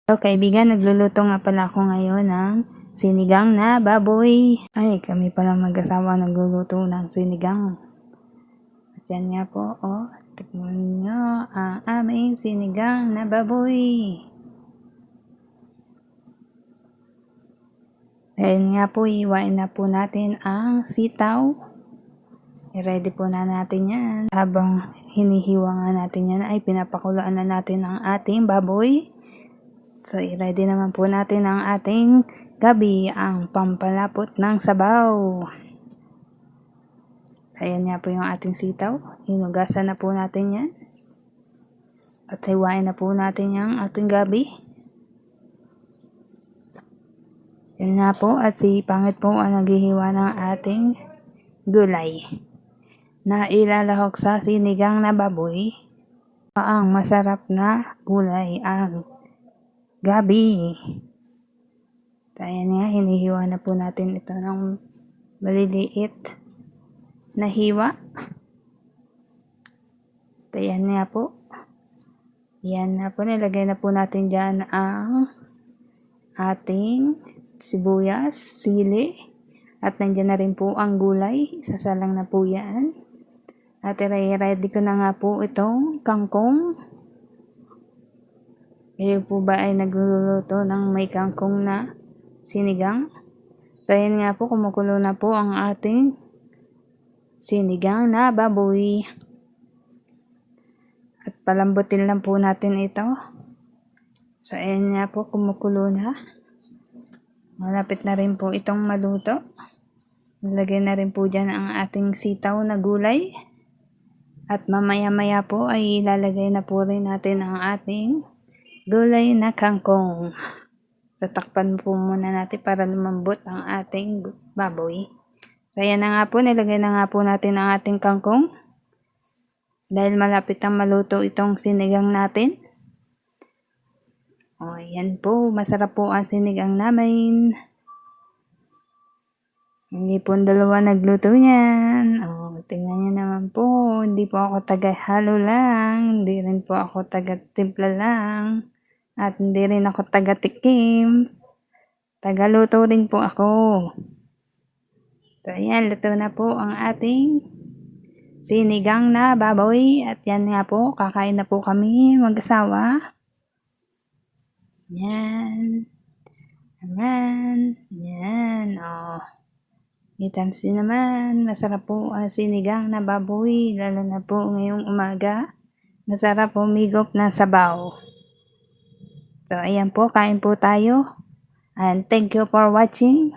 So kaibigan, nagluluto nga pala ako ngayon ng sinigang na baboy. Ay, kami pala mag-asawa nagluluto ng sinigang. At yan nga po, tikman nyo ang aming sinigang na baboy. Ayan nga po, iwain na po natin ang sitaw. I-ready po na natin yan. Habang hinihiwa nga natin yan ay pinapakuloan na natin ang ating baboy. So, i-ready naman po natin ang ating gabi, ang pampalapot ng sabaw. Ayan nga po yung ating sitaw. Hinugasan na po natin yan. At hiwain na po natin yung ating gabi. Yan nga po, at si Pangit po ang naghihiwa ng ating gulay na ilalahok sa sinigang na baboy. Ang masarap na gulay ang gabi. Ayan nga, hinihiwa na po natin ito ng maliliit na hiwa. Ayan nga po. Yan na po, nilagay na po natin dyan ang ating sibuyas, sili, at nandyan na rin po ang gulay. Isasalang na po yan. At i-ready ko na nga po itong kangkong. Kayo po ba ay nagluluto ng may kangkong na sinigang? So yan nga po, kumukulo na po ang ating sinigang na baboy. At palambutin lang po natin ito. So ayan nga po, kumukulo na. Malapit na rin po itong maluto. Nilagay na rin po dyan ang ating sitaw na gulay. At mamaya-maya po ay ilalagay na po rin natin ang ating gulay na kangkong. Tatakpan po muna natin para lumambot ang ating baboy. So yan na nga po, nilagay na nga po natin ang ating kangkong. Dahil malapit ang maluto itong sinigang natin. Yan po, masarap po ang sinigang namin. Hindi po dalawa nagluto yan. Tingnan nyo naman po. Hindi po ako taga-halo lang. Hindi rin po ako taga-timpla lang. At hindi rin ako taga-tikim. Taga-luto rin po ako. So ayan, luto na po ang ating sinigang na baboy. At yan nga po, kakain na po kami mag-asawa. Yan. Naman. Yan. Itams din naman, masarap po ang sinigang na baboy, lalo na po ngayong umaga. Masarap po migop na sabaw. So, ayan po, kain po tayo. And thank you for watching.